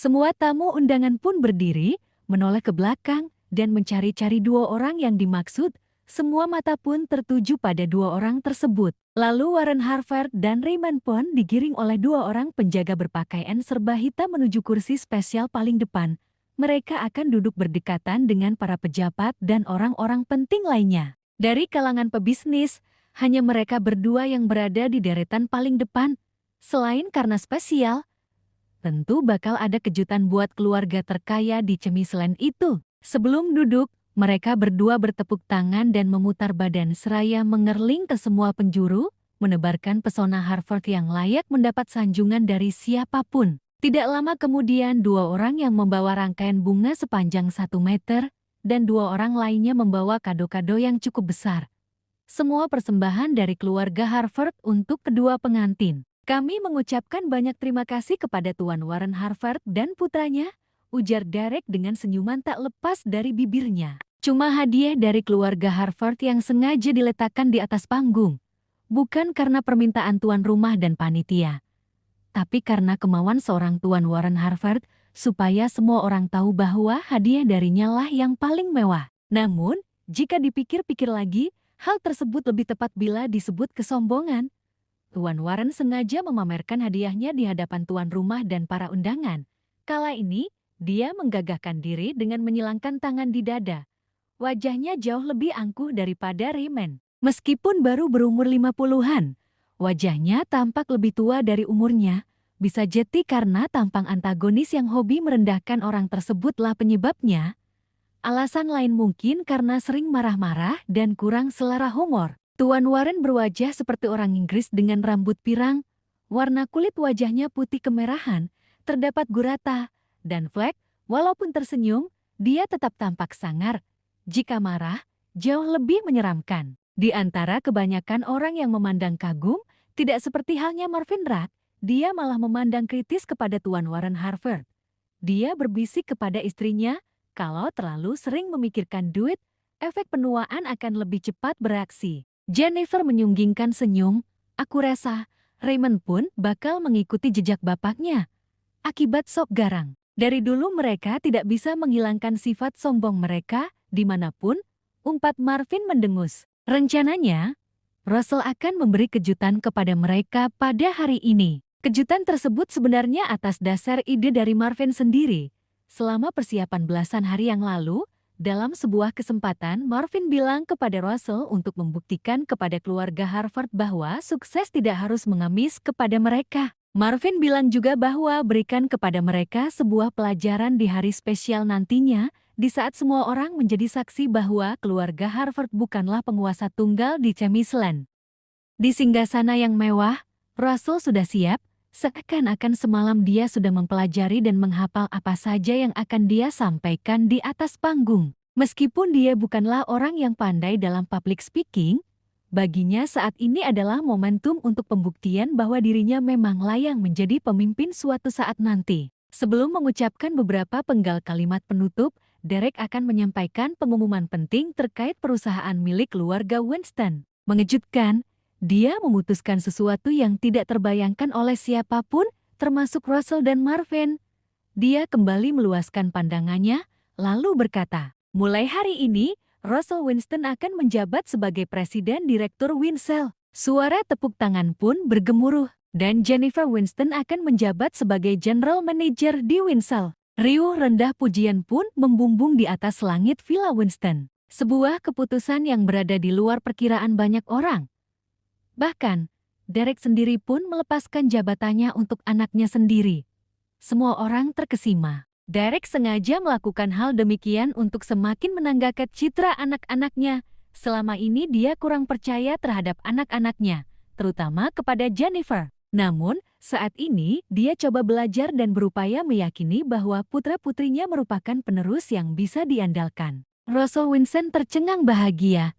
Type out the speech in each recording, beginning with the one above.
Semua tamu undangan pun berdiri, menoleh ke belakang, dan mencari-cari dua orang yang dimaksud. Semua mata pun tertuju pada dua orang tersebut. Lalu Warren Harvard dan Raymond pun digiring oleh dua orang penjaga berpakaian serba hitam menuju kursi spesial paling depan. Mereka akan duduk berdekatan dengan para pejabat dan orang-orang penting lainnya. Dari kalangan pebisnis, hanya mereka berdua yang berada di deretan paling depan. Selain karena spesial, tentu bakal ada kejutan buat keluarga terkaya di Cemisland itu. Sebelum duduk, mereka berdua bertepuk tangan dan memutar badan seraya mengerling ke semua penjuru, menebarkan pesona Harvard yang layak mendapat sanjungan dari siapapun. Tidak lama kemudian dua orang yang membawa rangkaian bunga sepanjang 1 meter, dan dua orang lainnya membawa kado-kado yang cukup besar. Semua persembahan dari keluarga Harvard untuk kedua pengantin. Kami mengucapkan banyak terima kasih kepada Tuan Warren Harvard dan putranya, ujar Derek dengan senyuman tak lepas dari bibirnya. Cuma hadiah dari keluarga Harvard yang sengaja diletakkan di atas panggung. Bukan karena permintaan tuan rumah dan panitia, tapi karena kemauan seorang Tuan Warren Harvard supaya semua orang tahu bahwa hadiah darinya lah yang paling mewah. Namun, jika dipikir-pikir lagi, hal tersebut lebih tepat bila disebut kesombongan. Tuan Warren sengaja memamerkan hadiahnya di hadapan tuan rumah dan para undangan. Kala ini, dia menggagahkan diri dengan menyilangkan tangan di dada. Wajahnya jauh lebih angkuh daripada Raymond. Meskipun baru berumur 50-an, wajahnya tampak lebih tua dari umurnya. Bisa jadi karena tampang antagonis yang hobi merendahkan orang tersebutlah penyebabnya. Alasan lain mungkin karena sering marah-marah dan kurang selera humor. Tuan Warren berwajah seperti orang Inggris dengan rambut pirang, warna kulit wajahnya putih kemerahan, terdapat gurata, dan flek. Walaupun tersenyum, dia tetap tampak sangar. Jika marah, jauh lebih menyeramkan. Di antara kebanyakan orang yang memandang kagum, tidak seperti halnya Marvin Rath, dia malah memandang kritis kepada Tuan Warren Harvard. Dia berbisik kepada istrinya, kalau terlalu sering memikirkan duit, efek penuaan akan lebih cepat bereaksi. Jennifer menyunggingkan senyum. Aku rasa Raymond pun bakal mengikuti jejak bapaknya. Akibat sop garang. Dari dulu mereka tidak bisa menghilangkan sifat sombong mereka dimanapun, umpat Marvin mendengus. Rencananya, Russell akan memberi kejutan kepada mereka pada hari ini. Kejutan tersebut sebenarnya atas dasar ide dari Marvin sendiri. Selama persiapan belasan hari yang lalu, dalam sebuah kesempatan, Marvin bilang kepada Russell untuk membuktikan kepada keluarga Harvard bahwa sukses tidak harus mengemis kepada mereka. Marvin bilang juga bahwa berikan kepada mereka sebuah pelajaran di hari spesial nantinya, di saat semua orang menjadi saksi bahwa keluarga Harvard bukanlah penguasa tunggal di Cemisland. Di singgasana yang mewah, Russell sudah siap, seakan-akan semalam dia sudah mempelajari dan menghafal apa saja yang akan dia sampaikan di atas panggung. Meskipun dia bukanlah orang yang pandai dalam public speaking, baginya saat ini adalah momentum untuk pembuktian bahwa dirinya memang layak menjadi pemimpin suatu saat nanti. Sebelum mengucapkan beberapa penggal kalimat penutup, Derek akan menyampaikan pengumuman penting terkait perusahaan milik keluarga Winston. Mengejutkan, dia memutuskan sesuatu yang tidak terbayangkan oleh siapapun, termasuk Russell dan Marvin. Dia kembali meluaskan pandangannya, lalu berkata, mulai hari ini, Russell Winston akan menjabat sebagai Presiden Direktur Winsell. Suara tepuk tangan pun bergemuruh, dan Jennifer Winston akan menjabat sebagai General Manager di Winsell. Riuh rendah pujian pun membumbung di atas langit Villa Winston. Sebuah keputusan yang berada di luar perkiraan banyak orang. Bahkan, Derek sendiri pun melepaskan jabatannya untuk anaknya sendiri. Semua orang terkesima. Derek sengaja melakukan hal demikian untuk semakin menanggakan citra anak-anaknya. Selama ini dia kurang percaya terhadap anak-anaknya, terutama kepada Jennifer. Namun, saat ini dia coba belajar dan berupaya meyakini bahwa putra-putrinya merupakan penerus yang bisa diandalkan. Russell Winston tercengang bahagia.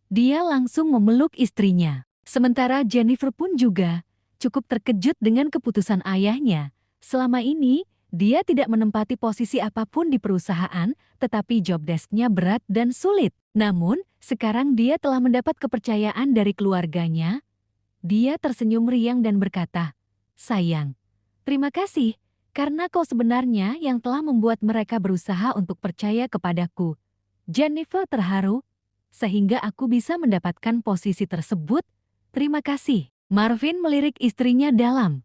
Dia langsung memeluk istrinya. Sementara Jennifer pun juga cukup terkejut dengan keputusan ayahnya. Selama ini, dia tidak menempati posisi apapun di perusahaan, tetapi job desk-nya berat dan sulit. Namun, sekarang dia telah mendapat kepercayaan dari keluarganya. Dia tersenyum riang dan berkata, "Sayang, terima kasih, Karena kau sebenarnya yang telah membuat mereka berusaha untuk percaya kepadaku. Jennifer terharu, sehingga aku bisa mendapatkan posisi tersebut. Terima kasih. Marvin melirik istrinya dalam.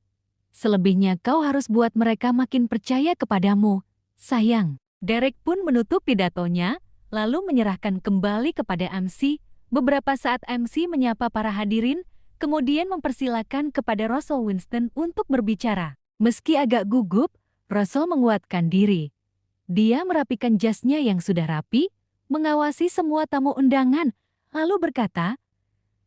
Selebihnya kau harus buat mereka makin percaya kepadamu, sayang. Derek pun menutup pidatonya, lalu menyerahkan kembali kepada MC. Beberapa saat MC menyapa para hadirin, kemudian mempersilakan kepada Russell Winston untuk berbicara. Meski agak gugup, Russell menguatkan diri. Dia merapikan jasnya yang sudah rapi, mengawasi semua tamu undangan, lalu berkata,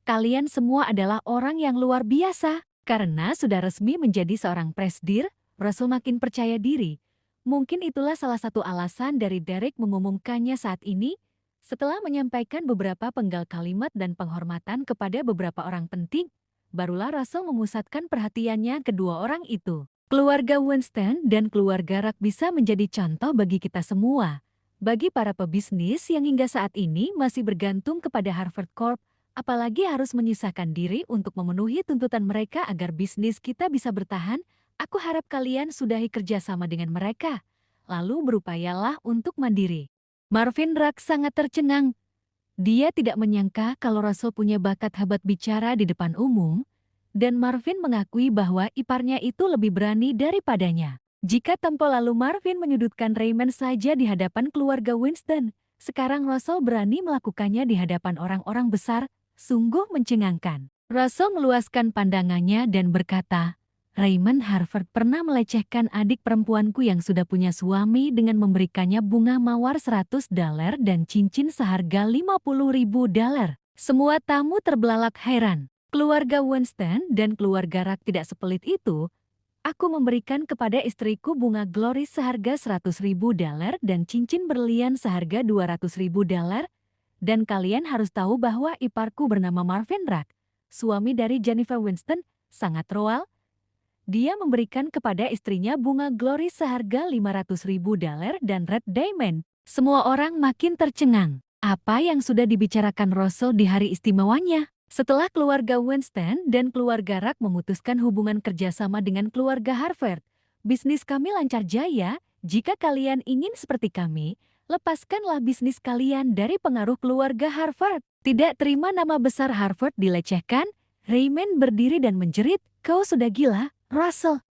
"Kalian semua adalah orang yang luar biasa." Karena sudah resmi menjadi seorang presdir, Russell makin percaya diri. Mungkin itulah salah satu alasan dari Derek mengumumkannya saat ini. Setelah menyampaikan beberapa penggal kalimat dan penghormatan kepada beberapa orang penting, barulah Russell memusatkan perhatiannya kedua orang itu. Keluarga Winston dan keluarga Rack bisa menjadi contoh bagi kita semua. Bagi para pebisnis yang hingga saat ini masih bergantung kepada Harvard Corp, apalagi harus menyusahkan diri untuk memenuhi tuntutan mereka agar bisnis kita bisa bertahan, aku harap kalian sudahi kerjasama dengan mereka. Lalu berupayalah untuk mandiri. Marvin Rack sangat tercengang. Dia tidak menyangka kalau Russell punya bakat hebat bicara di depan umum, dan Marvin mengakui bahwa iparnya itu lebih berani daripadanya. Jika tempo lalu Marvin menyudutkan Raymond saja di hadapan keluarga Winston, sekarang Russell berani melakukannya di hadapan orang-orang besar, sungguh mencengangkan. Russell meluaskan pandangannya dan berkata, "Raymond Harvard pernah melecehkan adik perempuanku yang sudah punya suami dengan memberikannya bunga mawar $100 dan cincin seharga $50.000. Semua tamu terbelalak heran. Keluarga Winston dan keluarga Rack tidak sepelit itu. Aku memberikan kepada istriku bunga Glory seharga $100.000 dan cincin berlian seharga $200.000. Dan kalian harus tahu bahwa iparku bernama Marvin Rack, suami dari Jennifer Winston, sangat royal. Dia memberikan kepada istrinya bunga Glory seharga $500.000 dan Red Diamond." Semua orang makin tercengang. Apa yang sudah dibicarakan Russell di hari istimewanya? Setelah keluarga Winston dan keluarga Rack memutuskan hubungan kerjasama dengan keluarga Harvard, bisnis kami lancar jaya. Jika kalian ingin seperti kami, lepaskanlah bisnis kalian dari pengaruh keluarga Harvard. Tidak terima nama besar Harvard dilecehkan, Raymond berdiri dan menjerit, "Kau sudah gila, Russell.